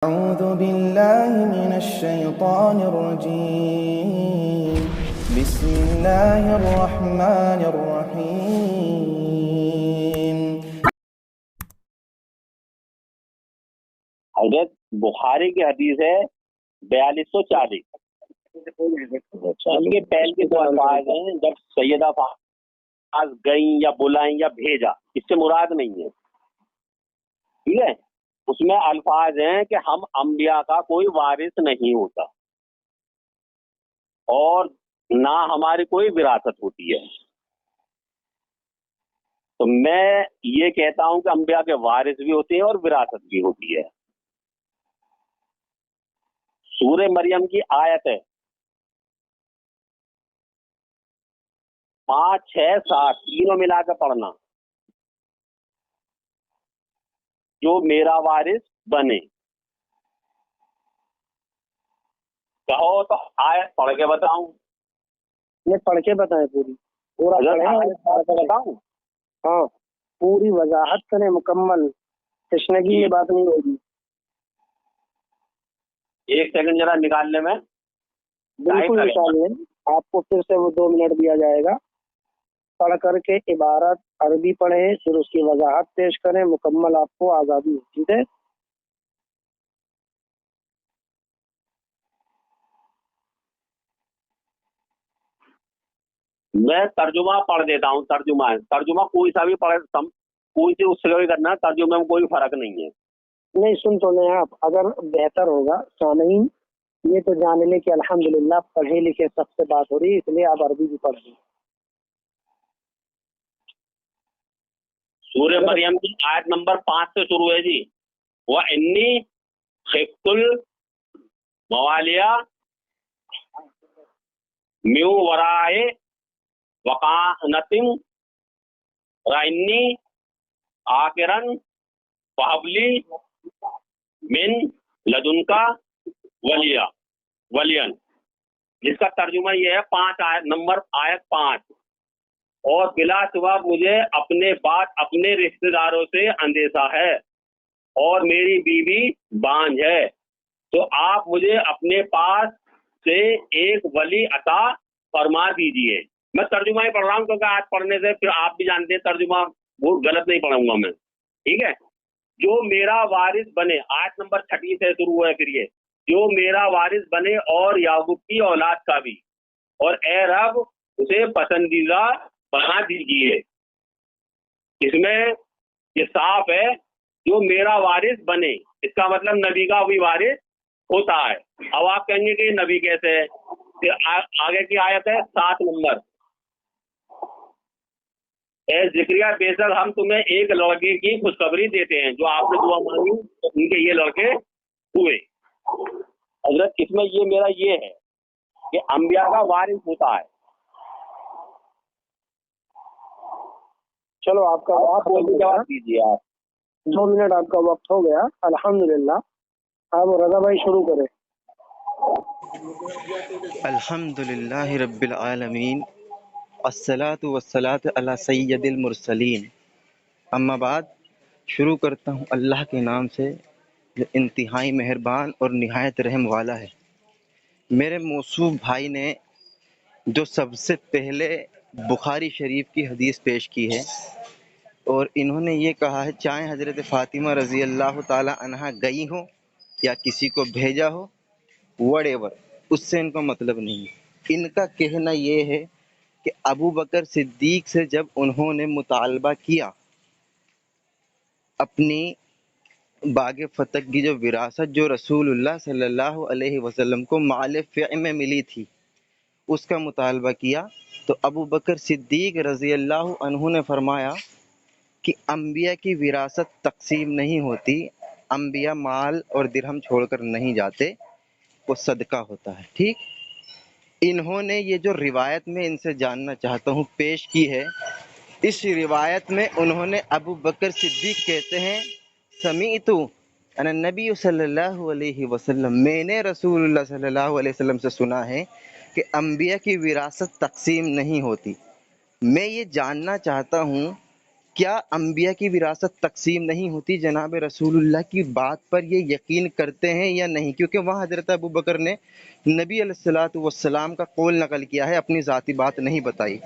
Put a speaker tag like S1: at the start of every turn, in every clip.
S1: أعوذ بالله من الشيطان الرجيم بسم الله الرحمن الرحيم
S2: حضرت بخاری کی حدیث ہے 4240. اس کے پہلے کے دو الفاظ ہیں جب سیدہ فاطمہ گئیں یا بلائیں یا بھیجا، اس سے مراد نہیں ہے. ٹھیک ہے، اس میں الفاظ ہیں کہ ہم انبیاء کا کوئی وارث نہیں ہوتا اور نہ ہماری کوئی وراثت ہوتی ہے. تو میں یہ کہتا ہوں کہ انبیاء کے وارث بھی ہوتے ہیں اور وراثت بھی ہوتی ہے. سورہ مریم کی آیت ہے 5 6 7 تینوں ملا کے پڑھنا. جو میرا وارث بنے، کہو تو آیت پڑھ کے بتاؤں.
S3: یہ پڑھ کے بتائیں پوری پورا
S2: آیت پڑھ کے بتاؤں.
S3: ہاں پوری وضاحت کریں مکمل، تشنگی یہ بات نہیں ہوگی.
S2: ایک سیکنڈ ذرا نکالنے میں
S3: بالکل نکالیں، آپ کو پھر سے وہ 2 منٹ دیا جائے گا. پڑھ کر کے عبارت عربی پڑھیں، پھر اس کی وضاحت پیش کریں، مکمل آپ کو آزادی ہے. ٹھیک ہے،
S2: میں ترجمہ پڑھ دیتا ہوں. ترجمہ کوئی سا بھی پڑھ، کوئی سے اس سے بھی کرنا، ترجمے میں کوئی فرق نہیں ہے.
S3: نہیں سن تو لیں آپ، اگر بہتر ہوگا سامعین یہ تو جان لیں کہ الحمدللہ پڑھے لکھے سب سے بات ہو رہی ہے، اس لیے آپ عربی بھی پڑھ دیں.
S2: سورہ مریم کی آیت نمبر 5 سے شروع ہے جی. وَإِنِّي خِفْتُ الْمَوَالِيَ مِن وَرَائِي وَكَانَتِ امْرَأَتِي عَاقِرًا فَهَبْ لِي مِن لَدُنْكَ وَلِيًّا، جس کا ترجمہ یہ ہے 5 آیت 5. اور بلا سوا مجھے اپنے بعد اپنے رشتہ داروں سے اندیشہ ہے اور میری بیوی بانجھ ہے، تو آپ مجھے اپنے پاس سے ایک ولی عطا فرما دیجئے. میں ترجمہ ہی پڑھ رہا ہوں کیونکہ آج پڑھنے سے پھر آپ بھی جانتے ہیں ترجمہ وہ غلط نہیں پڑھوں گا میں. ٹھیک ہے، جو میرا وارث بنے، آیت نمبر 30 سے شروع ہے. پھر یہ جو میرا وارث بنے اور یعقوب کی اولاد کا بھی، اور اے رب اسے پسندیدہ بنا دیجیے. اس میں یہ صاف ہے جو میرا وارث بنے، اس کا مطلب نبی کا بھی وارث ہوتا ہے. اب آپ کہیں گے کہ یہ نبی کیسے ہے؟ پھر آگے کی آیت ہے 7 نمبر. اے ذکریہ بے شک ہم تمہیں ایک لڑکے کی خوشخبری دیتے ہیں جو آپ نے دعا مانگی تو ان کے یہ لڑکے ہوئے. حضرت اس میں یہ میرا یہ ہے کہ انبیاء کا وارث ہوتا ہے.
S3: چلو آپ کا
S2: آپ کوئی بھی جواب دیجیے. آپ
S3: 2 منٹ آپ کا وقت ہو گیا الحمدللہ. آپ رضا بھائی شروع کریں.
S4: الحمدللہ رب العالمین، الصلاۃ والصلاۃ علی سید المرسلین. اما بعد، شروع کرتا ہوں اللہ کے نام سے جو انتہائی مہربان اور نہایت رحم والا ہے. میرے موصوف بھائی نے جو سب سے پہلے بخاری شریف کی حدیث پیش کی ہے، اور انہوں نے یہ کہا ہے چاہے حضرت فاطمہ رضی اللہ تعالی عنہا گئی ہوں یا کسی کو بھیجا ہو، وٹ ایور، اس سے ان کا مطلب نہیں ہے. ان کا کہنا یہ ہے کہ ابو بکر صدیق سے جب انہوں نے مطالبہ کیا اپنی باغ فتح کی جو وراثت جو رسول اللہ صلی اللہ علیہ وسلم کو مال فع میں ملی تھی اس کا مطالبہ کیا، تو ابو بکر صدیق رضی اللہ عنہ نے فرمایا کہ انبیاء کی وراثت تقسیم نہیں ہوتی، انبیاء مال اور درہم چھوڑ کر نہیں جاتے، وہ صدقہ ہوتا ہے. ٹھیک، انہوں نے یہ جو روایت میں ان سے جاننا چاہتا ہوں پیش کی ہے، اس روایت میں انہوں نے ابو بکر صدیق کہتے ہیں سمیعت ان النبی صلی اللہ علیہ وسلم، میں نے رسول اللہ صلی اللہ علیہ وسلم سے سنا ہے کہ انبیاء کی وراثت تقسیم نہیں ہوتی. میں یہ جاننا چاہتا ہوں کیا انبیاء کی وراثت تقسیم نہیں ہوتی؟ جناب رسول اللہ کی بات پر یہ یقین کرتے ہیں یا نہیں؟ کیونکہ وہاں حضرت ابو بکر نے نبی علیہ الصلوۃ والسلام کا قول نقل کیا ہے، اپنی ذاتی بات نہیں بتائی۔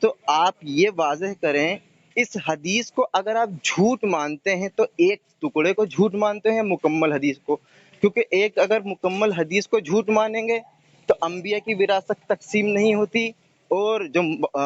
S4: تو آپ یہ واضح کریں، اس حدیث کو اگر آپ جھوٹ مانتے ہیں تو ایک ٹکڑے کو جھوٹ مانتے ہیں، مکمل حدیث کو، کیونکہ ایک اگر مکمل حدیث کو جھوٹ مانیں گے تو انبیاء کی وراثت تقسیم نہیں ہوتی، اور جو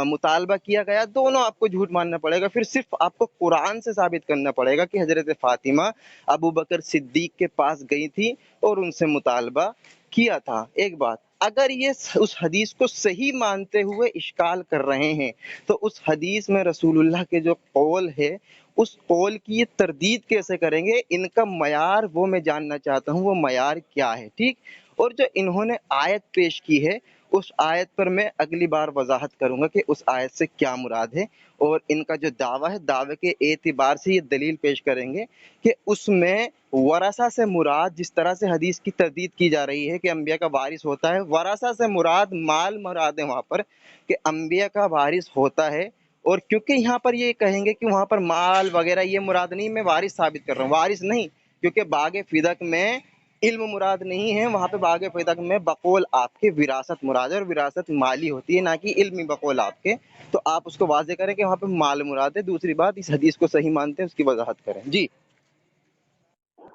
S4: مطالبہ کیا گیا دونوں آپ کو جھوٹ ماننا پڑے گا۔ پھر صرف آپ کو قرآن سے ثابت کرنا پڑے گا کہ حضرت فاطمہ ابو بکر صدیق کے پاس گئی تھی اور ان سے مطالبہ کیا تھا۔ ایک بات، اگر یہ اس حدیث کو صحیح مانتے ہوئے اشکال کر رہے ہیں تو اس حدیث میں رسول اللہ کے جو قول ہے اس قول کی یہ تردید کیسے کریں گے؟ ان کا معیار وہ میں جاننا چاہتا ہوں، وہ معیار کیا ہے؟ ٹھیک، اور جو انہوں نے آیت پیش کی ہے اس آیت پر میں اگلی بار وضاحت کروں گا کہ اس آیت سے کیا مراد ہے، اور ان کا جو دعویٰ ہے دعوے کے اعتبار سے یہ دلیل پیش کریں گے کہ اس میں ورثہ سے مراد، جس طرح سے حدیث کی تردید کی جا رہی ہے کہ انبیاء کا وارث ہوتا ہے، ورثہ سے مراد مال مراد ہے وہاں پر، کہ انبیاء کا وارث ہوتا ہے۔ اور کیونکہ یہاں پر یہ کہیں گے کہ وہاں پر مال وغیرہ یہ مراد نہیں، میں وارث ثابت کر رہا ہوں، وارث نہیں، کیونکہ باغ فدق میں علم مراد نہیں ہے، وہاں پہ باغ فدق میں بقول آپ کے وراثت مراد ہے، اور وراثت مالی ہوتی ہے نہ کہ علمی بقول آپ کے۔ تو آپ اس کو واضح کریں کہ وہاں پہ مال مراد ہے۔ دوسری بات، اس حدیث کو صحیح مانتے ہیں اس کی وضاحت کریں۔ جی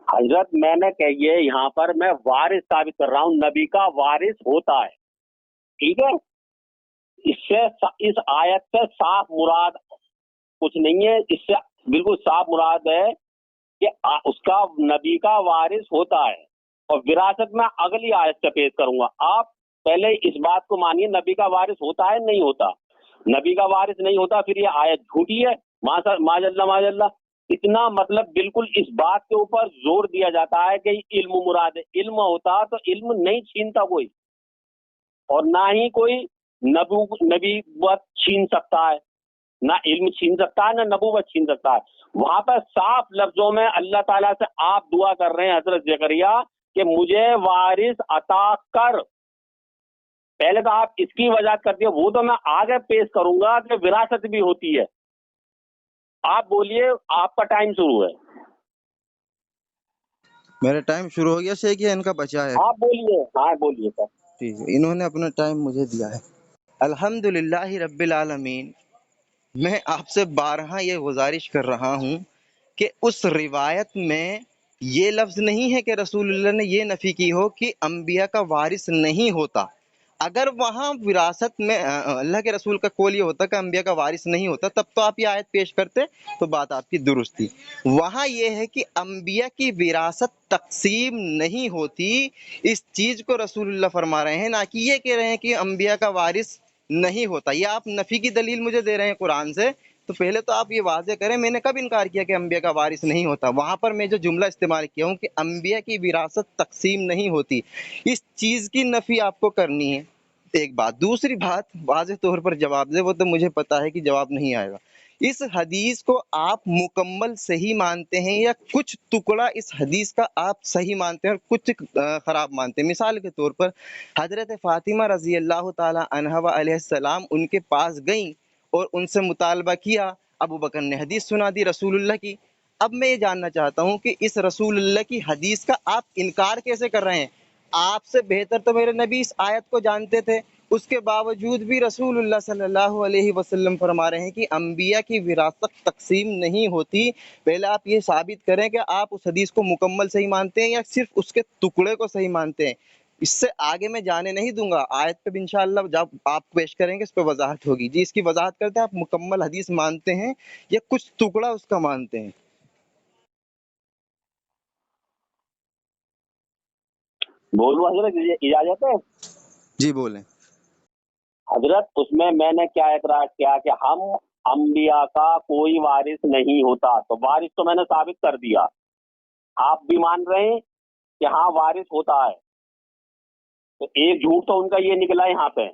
S2: حضرت میں نے کہیے یہاں پر میں وارث ثابت کر رہا ہوں، نبی کا وارث ہوتا ہے، ٹھیک ہے؟ اس آیت سے صاف مراد کچھ نہیں ہے، اس سے بالکل صاف مراد ہے کہ اس کا نبی کا وارث ہوتا ہے، اور وراثت میں اگلی آیت سے پیش کروں گا۔ آپ پہلے اس بات کو مانیے، نبی کا وارث ہوتا ہے نہیں ہوتا؟ نبی کا وارث نہیں ہوتا پھر یہ آیت جھوٹی ہے، معاذ اللہ۔ اتنا مطلب بالکل اس بات کے اوپر زور دیا جاتا ہے کہ علم مراد ہے، علم ہوتا تو علم نہیں چھینتا کوئی، اور نہ ہی کوئی نبوت چھین سکتا ہے، نہ علم چھین سکتا ہے، نہ نبوت چھین سکتا ہے۔ وہاں پر صاف لفظوں میں اللہ تعالیٰ سے آپ دعا کر رہے ہیں حضرت زکریا کہ مجھے وارث عطا کر۔ پہلے تو آپ اس کی وضاحت کرتے ہیں، وہ تو میں آگے پیش کروں گا کہ وراثت بھی ہوتی ہے۔ آپ بولیے، آپ کا ٹائم شروع ہے۔
S4: میرا ٹائم شروع ہو گیا شیخ، یا ان کا بچا ہے؟
S2: آپ بولیے، ہاں بولیے سر۔
S4: ٹھیک ہے، انہوں نے اپنا ٹائم مجھے دیا ہے۔ الحمدللہ رب العالمین، میں آپ سے بارہا یہ گزارش کر رہا ہوں کہ اس روایت میں یہ لفظ نہیں ہے کہ رسول اللہ نے یہ نفی کی ہو کہ انبیاء کا وارث نہیں ہوتا۔ اگر وہاں وراثت میں اللہ کے رسول کا قول یہ ہوتا کہ انبیاء کا وارث نہیں ہوتا، تب تو آپ یہ آیت پیش کرتے تو بات آپ کی درست تھی۔ وہاں یہ ہے کہ انبیاء کی وراثت تقسیم نہیں ہوتی، اس چیز کو رسول اللہ فرما رہے ہیں، نہ کہ یہ کہہ رہے ہیں کہ انبیاء کا وارث نہیں ہوتا۔ یہ آپ نفی کی دلیل مجھے دے رہے ہیں قرآن سے، تو پہلے تو آپ یہ واضح کریں میں نے کب انکار کیا کہ انبیاء کا وارث نہیں ہوتا؟ وہاں پر میں جو جملہ استعمال کیا ہوں کہ انبیاء کی وراثت تقسیم نہیں ہوتی، اس چیز کی نفی آپ کو کرنی ہے۔ ایک بات، دوسری بات واضح طور پر جواب دے، وہ تو مجھے پتا ہے کہ جواب نہیں آئے گا۔ اس حدیث کو آپ مکمل صحیح مانتے ہیں یا کچھ ٹکڑا اس حدیث کا آپ صحیح مانتے ہیں اور کچھ خراب مانتے ہیں؟ مثال کے طور پر حضرت فاطمہ رضی اللہ تعالی عنہا علیہ السلام ان کے پاس گئیں اور ان سے مطالبہ کیا، ابو بکر نے حدیث سنا دی رسول اللہ کی۔ اب میں یہ جاننا چاہتا ہوں کہ اس رسول اللہ کی حدیث کا آپ انکار کیسے کر رہے ہیں؟ آپ سے بہتر تو میرے نبی اس آیت کو جانتے تھے، اس کے باوجود بھی رسول اللہ صلی اللہ علیہ وسلم فرما رہے ہیں کہ انبیاء کی وراثت تقسیم نہیں ہوتی۔ پہلے آپ یہ ثابت کریں کہ آپ اس حدیث کو مکمل صحیح مانتے ہیں یا صرف اس کے ٹکڑے کو صحیح مانتے ہیں۔ اس سے آگے میں جانے نہیں دوں گا، آیت پہ انشاءاللہ جب آپ پیش کریں گے اس پہ وضاحت ہوگی۔ جی اس کی وضاحت کرتے ہیں، آپ مکمل حدیث مانتے ہیں یا کچھ ٹکڑا اس کا مانتے ہیں؟
S2: بولو حضرت، اجازت ہے؟
S4: جی بولیں۔
S2: حضرت اس میں نے کیا اعتراض کیا کہ ہم انبیاء کا کوئی وارث نہیں ہوتا، تو وارث تو میں نے ثابت کر دیا، آپ بھی مان رہے ہیں کہ ہاں وارث ہوتا ہے، تو ایک جھوٹ تو ان کا یہ نکلا یہاں پہ۔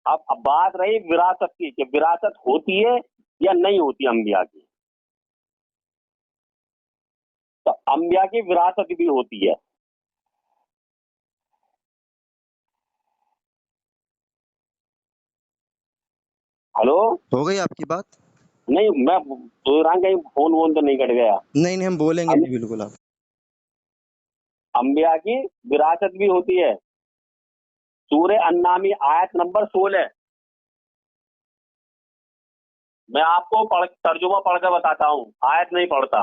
S2: اب بات رہی وراثت کی کہ وراثت ہوتی ہے یا نہیں ہوتی انبیاء کی، تو انبیاء کی وراثت بھی ہوتی ہے۔ ہلو،
S4: ہو گئی آپ کی بات؟
S2: نہیں میں بول رہا ہوں کہیں فون وون تو نہیں کٹ گیا.
S4: نہیں ہم بولیں گے جی بالکل. آپ
S2: انبیاء کی وراثت بھی ہوتی ہے. سورہ النعام آیت نمبر 16. میں آپ کو ترجمہ پڑھ کے بتاتا ہوں, آیت نہیں پڑھتا.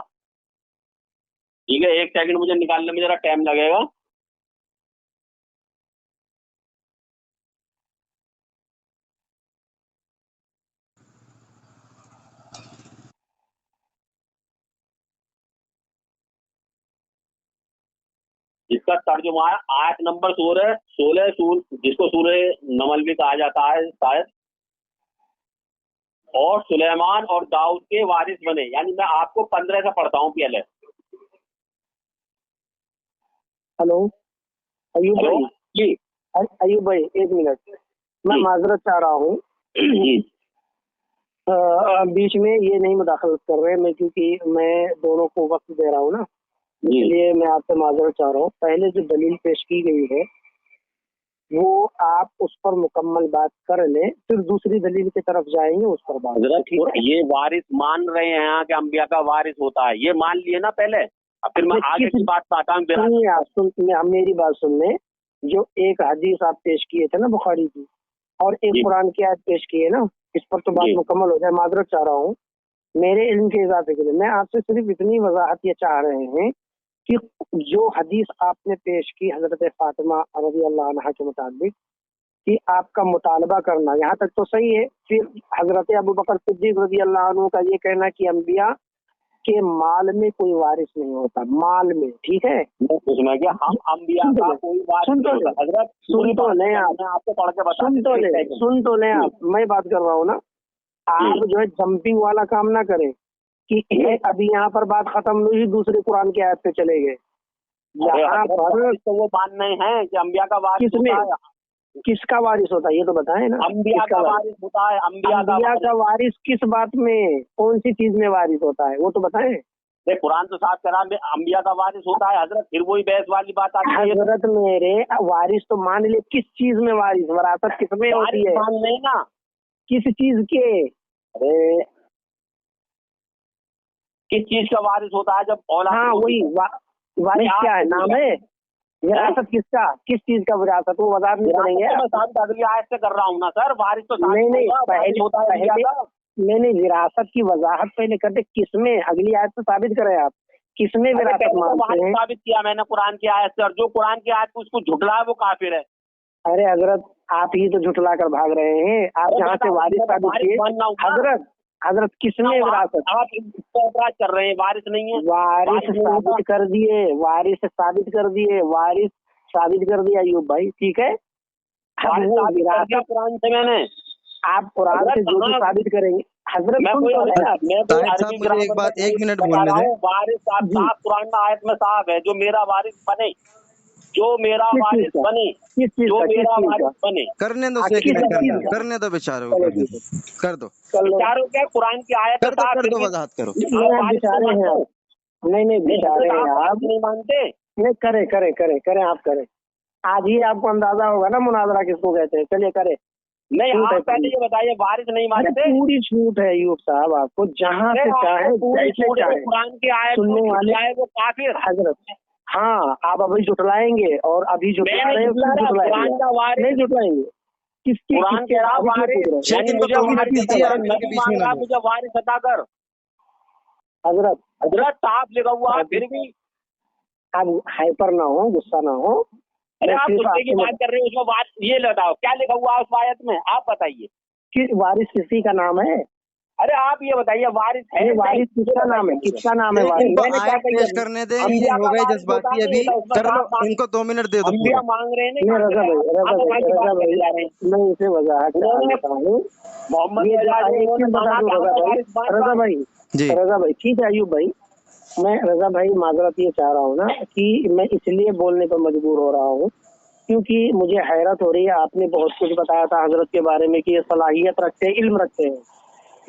S2: ٹھیک ہے, ایک سیکنڈ مجھے نکالنے میں ذرا ٹائم لگے گا. جس کا ترجمہ ہے آیت نمبر 16, جس کو سورہ نمل بھی کہا جاتا ہے شاید. اور سلیمان اور داؤد کے وارث بنے. یعنی میں آپ کو 15 سے پڑھتا ہوں پہلے.
S3: ہلو ایوب
S2: ہلو
S3: بھائی,
S2: جی
S3: ایوب بھائی ایک منٹ, میں معذرت چاہ رہا ہوں.
S2: جی
S3: بیچ میں یہ نہیں مداخلت کر رہے میں, کیونکہ میں دونوں کو وقت دے رہا ہوں نا, اس لیے میں آپ سے معذرت چاہ رہا ہوں. پہلے جو دلیل پیش کی گئی ہے وہ آپ اس پر مکمل بات کر لیں, پھر دوسری دلیل کی طرف جائیں گے, اس پر بات.
S2: حضرت یہ وارث مان رہے ہیں کہ انبیاء کا وارث ہوتا ہے, یہ مان لیے نا پہلے, اب پھر میں آگے کی بات آتا ہوں.
S3: میری بات سن لیں. جو ایک حدیث آپ پیش کیے تھے نا بخاری کی, اور ایک قرآن کی آیت پیش کی ہے نا, اس پر تو بات مکمل ہو جائے. معذرت چاہ رہا ہوں میرے علم کے اضافے کے لیے. میں آپ سے صرف اتنی وضاحت یہ چاہ رہے ہیں کہ جو حدیث آپ نے پیش کی حضرت فاطمہ رضی اللہ عنہا کے مطابق, کہ آپ کا مطالبہ کرنا یہاں تک تو صحیح ہے. پھر حضرت ابوبکر صدیق رضی اللہ عنہ کا یہ کہنا کہ انبیاء کے مال میں کوئی وارث نہیں ہوتا, مال میں, ٹھیک ہے,
S2: اس میں کیا ہم انبیاء کا کوئی وارث نہیں ہوتا. حضرت
S3: سن تو لیں آپ,
S2: آپ کو پڑھ کے بتا,
S3: سن تو لیں آپ, میں بات کر رہا ہوں نا. آپ جو ہے جمپنگ والا کام نہ کریں کہ ابھی یہاں پر بات ختم ہوئی دوسرے قرآن کی آیت پہ چلے گئے. یہاں پر
S2: وہ ماننے ہیں کہ انبیاء کا وارث ہوتا ہے.
S3: کس کا وارث ہوتا ہے یہ تو بتائیں نا.
S2: انبیاء کا وارث ہوتا ہے.
S3: انبیاء کا وارث کس بات میں, کون سی چیز میں وارث ہوتا ہے وہ تو بتائیں.
S2: قرآن تو صاف کرا انبیاء کا وارث ہوتا ہے. حضرت پھر وہی بحث والی بات آتی ہے.
S3: حضرت میرے وارث تو مان لے, کس چیز میں وارث, وراثت کس میں ہوتی ہے,
S2: مان لیں نا,
S3: کس چیز کے,
S2: کس چیز کا وارث ہوتا ہے جب اولاد.
S3: ہاں وہی وارث کیا ہے, نام ہے. وراثت کس کا, کس چیز کا وراثت, وہ وضاحت نہیں کریں گے.
S2: اگلی آیت سے کر رہا ہوں نا سر. وارث تو
S3: نہیں, وراثت کی وضاحت پہلے کرتے, کس میں, اگلی آیت سے ثابت کریں آپ کس میں وراثت مانتے ہیں.
S2: ثابت کیا میں نے قرآن کی آیت سے, اور جو قرآن کی آیت اس کو جھٹلا ہے وہ کافر ہے.
S3: ارے حضرت آپ ہی تو جھٹلا کر بھاگ رہے ہیں. آپ جہاں سے وارث ثابت کیے, حضرت کس میں وراثت
S2: آپ اعتراض کر رہے ہیں وارث نہیں ہے.
S3: وارث ثابت کر دیے, وارث ثابت کر دیے, وارث ثابت کر دیا ایوب بھائی, ٹھیک ہے.
S2: قرآن سے میں نے,
S3: آپ قرآن سے جو ثابت کریں گے. حضرت
S4: ایک منٹ بولنے دیں.
S2: وارث قرآن میں آیت میں صاحب ہے, جو میرا وارث بنے, جو میرا وارث بنے, جو میرا وارث بنے.
S4: کرنے دو, کرنے دو بیچاروں کو, کر دو
S2: بیچاروں کے قرآن کی آیت
S4: کر دو, وضاحت کرو.
S3: نہیں بیچارے ہیں آپ,
S2: نہیں مانتے.
S3: نہیں کریں آپ کریں. آج ہی آپ کو اندازہ ہوگا نا مناظرہ کس کو کہتے ہیں. چلیے کریں.
S2: نہیں آپ پہلے یہ بتائیے وارث نہیں مانتے.
S3: پوری چھوٹ ہے ایوب صاحب, آپ کو جہاں سے چاہیں
S2: قرآن کی آیت
S3: سننے والے
S2: وہ کافر.
S3: حضرت ہاں آپ ابھی جھٹلائیں گے, اور ابھی جھٹلا رہے ہیں, نہیں جھٹلائیں گے. کس کی
S2: قرآن کے مجھے وارث عطا کر. حضرت صاحب لکھا ہوا پھر بھی
S3: آپ ہائپر نہ ہو, غصہ نہ ہو.
S2: آپ کی بات کر رہے ہیں, اس میں یہ لگاؤ کیا لکھا ہوا اس آیت میں, آپ بتائیے.
S3: وارث کسی کا نام ہے.
S2: ارے آپ یہ بتائیے وارث ہے,
S3: وارث کس کا نام ہے, کس کا نام ہے وارث.
S4: پیش کرنے دیں, یہ ہو گئے جذباتی, ابھی کر لو, ان کو 2 منٹ دے دو.
S2: مانگ رہے ہیں.
S3: رضا بھائی میں اسے وضاحت کرتا ہوں. رضا بھائی ٹھیک ہے. ایوب بھائی میں رضا بھائی معذرت یہ چاہ رہا ہوں نا کہ میں اس لیے بولنے پر مجبور ہو رہا ہوں کیونکہ مجھے حیرت ہو رہی ہے. آپ نے بہت کچھ بتایا تھا حضرت کے بارے میں کہ یہ صلاحیت رکھتے ہیں, علم رکھتے ہیں,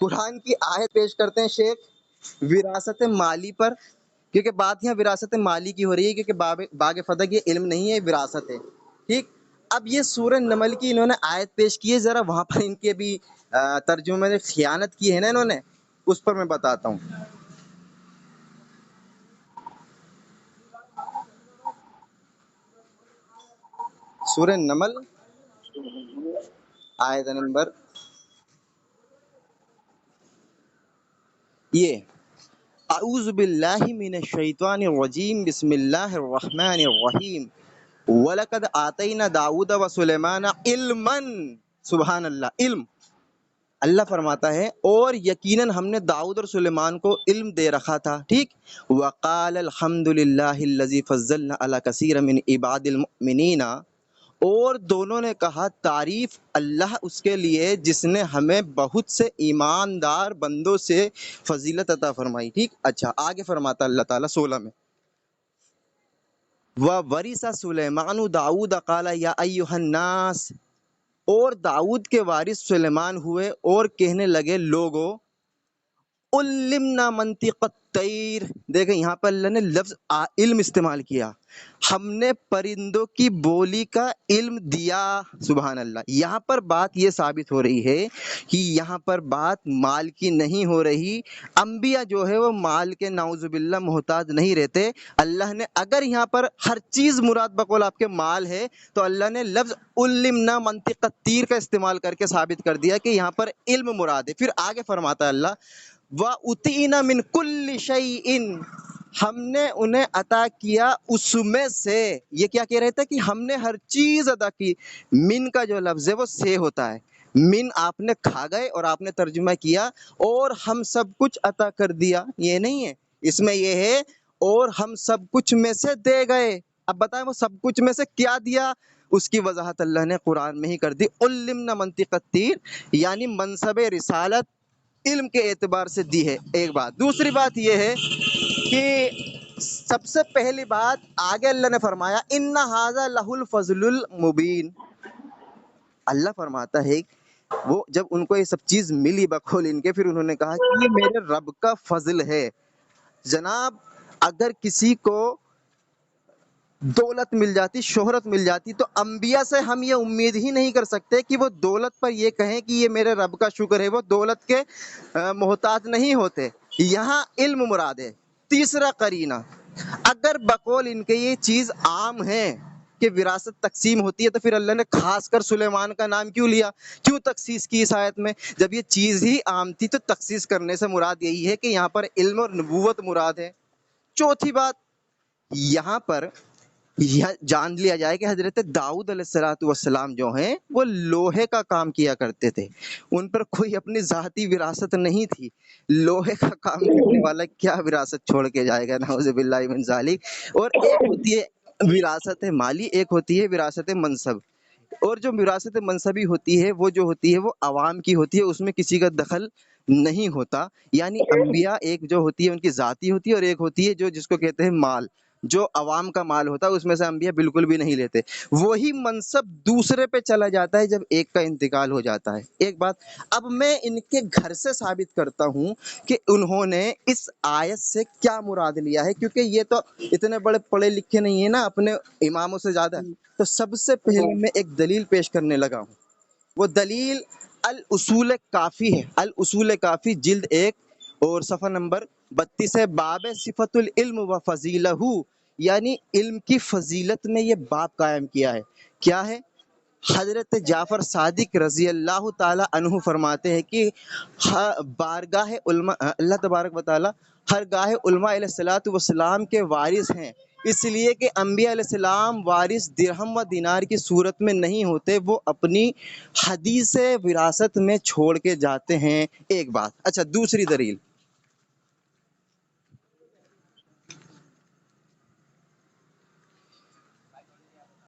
S4: قرآن کی آیت پیش کرتے ہیں شیخ وراثت مالی پر، کیونکہ بات یہاں وراثت مالی کی ہو رہی ہے، کیونکہ باغ فتح یہ علم نہیں ہے، وراثت ہے، ٹھیک۔ اب یہ سورہ نمل کی انہوں نے آیت پیش کی ہے، ذرا وہاں پر ان کے بھی ترجمے میں خیانت کی ہے نا انہوں نے، اس پر میں بتاتا ہوں۔ سورہ نمل آیت نمبر یہ اعوذ باللہ من الشیطان الرجیم بسم اللہ الرحمن الرحیم وَلَقَدْ آتَيْنَا دَاوُودَ وَسُلَيْمَانَ عِلْمًا، سبحان اللہ، علم، اللہ فرماتا ہے اور یقیناً ہم نے داؤد اور سلیمان کو علم دے رکھا تھا، ٹھیک۔ وَقَالَ الْحَمْدُ لِلَّهِ الَّذِي فَضَّلَنَا عَلَى كَثِيرٍ مِّنْ عِبَادِ الْمُؤْمِنِينَ، اور دونوں نے کہا تعریف اللہ اس کے لیے جس نے ہمیں بہت سے ایماندار بندوں سے فضیلت عطا فرمائی، ٹھیک۔ اچھا آگے فرماتا اللہ تعالیٰ 16 میں، وَوَرِثَ سُلَيْمَانُ دَاوُودَ قَالَ يَا أَيُّهَا النَّاسُ، اور داؤد کے وارث سلیمان ہوئے اور کہنے لگے لوگوں، علمنا منطق الطیر، دیکھیں یہاں پر اللہ نے لفظ علم استعمال کیا، ہم نے پرندوں کی بولی کا علم دیا، سبحان اللہ۔ یہاں پر بات یہ ثابت ہو رہی ہے کہ یہاں پر بات مال کی نہیں ہو رہی، انبیاء جو ہے وہ مال کے نعوذ باللہ محتاج نہیں رہتے۔ اللہ نے اگر یہاں پر ہر چیز مراد بقول آپ کے مال ہے تو اللہ نے لفظ علمنا منطق الطیر کا استعمال کر کے ثابت کر دیا کہ یہاں پر علم مراد ہے۔ پھر آگے فرماتا ہے اللہ وَأُوتِينَا مِن كُلِّ شَيْءٍ، ہم نے انہیں عطا کیا اس میں سے، یہ کیا کہہ رہے تھے کہ ہم نے ہر چیز عطا کی، من کا جو لفظ ہے وہ سے ہوتا ہے، من آپ نے کھا گئے اور آپ نے ترجمہ کیا اور ہم سب کچھ عطا کر دیا، یہ نہیں ہے، اس میں یہ ہے اور ہم سب کچھ میں سے دے گئے۔ اب بتائیں وہ سب کچھ میں سے کیا دیا، اس کی وضاحت اللہ نے قرآن میں ہی کر دی، علمنا منطق الطیر، یعنی منصب رسالت علم کے اعتبار سے دی ہے، ایک بات۔ دوسری بات یہ ہے کہ سب سے پہلی بات آگے اللہ نے فرمایا ان ھذا لہ الفضل المبین، اللہ فرماتا ہے وہ جب ان کو یہ سب چیز ملی بقول ان کے، پھر انہوں نے کہا کہ یہ میرے رب کا فضل ہے۔ جناب اگر کسی کو دولت مل جاتی، شہرت مل جاتی، تو انبیاء سے ہم یہ امید ہی نہیں کر سکتے کہ وہ دولت پر یہ کہیں کہ یہ میرے رب کا شکر ہے، وہ دولت کے محتاج نہیں ہوتے۔ یہاں علم مراد ہے۔ تیسرا قرینہ، اگر بقول ان کے یہ چیز عام ہے کہ وراثت تقسیم ہوتی ہے تو پھر اللہ نے خاص کر سلیمان کا نام کیوں لیا، کیوں تخصیص کی اس آیت میں؟ جب یہ چیز ہی عام تھی تو تخصیص کرنے سے مراد یہی ہے کہ یہاں پر علم اور نبوت مراد ہے۔ چوتھی بات، یہاں پر یہ جان لیا جائے کہ حضرت داؤد علیہ السلام جو ہیں وہ لوہے کا کام کیا کرتے تھے، ان پر کوئی اپنی ذاتی وراثت نہیں تھی، لوہے کا کام کرنے والا کیا وراثت چھوڑ کے جائے گا، نعوذ باللہ من ذالک۔ اور ایک ہوتی ہے وراثت مالی، ایک ہوتی ہے وراثت منصب، اور جو وراثت منصبی ہوتی ہے وہ جو ہوتی ہے وہ عوام کی ہوتی ہے، اس میں کسی کا دخل نہیں ہوتا، یعنی انبیاء ایک جو ہوتی ہے ان کی ذاتی ہوتی ہے اور ایک ہوتی ہے جو جس کو کہتے ہیں مال، جو عوام کا مال ہوتا ہے اس میں سے انبیاء بالکل بھی نہیں لیتے، وہی منصب دوسرے پہ چلا جاتا ہے جب ایک کا انتقال ہو جاتا ہے۔ ایک بات اب میں ان کے گھر سے ثابت کرتا ہوں کہ انہوں نے اس آیت سے کیا مراد لیا ہے، کیونکہ یہ تو اتنے بڑے پڑھے لکھے نہیں ہیں نا اپنے اماموں سے زیادہ، تو سب سے پہلے میں ایک دلیل پیش کرنے لگا ہوں، وہ دلیل الاصول کافی ہے، الاصول کافی جلد 1 اور صفحہ نمبر 32 ہے، باب صفت العلم و فضیلہ، یعنی علم کی فضیلت میں یہ باب قائم کیا ہے۔ کیا ہے؟ حضرت جعفر صادق رضی اللہ تعالی عنہ فرماتے ہیں کہ بارگاہ علماء، اللہ تبارک و تعالی ہر گاہ علماء علیہ الصلوۃ والسلام کے وارث ہیں، اس لیے کہ انبیاء علیہ السلام وارث درہم و دینار کی صورت میں نہیں ہوتے، وہ اپنی حدیث وراثت میں چھوڑ کے جاتے ہیں۔ ایک بات۔ اچھا دوسری دلیل،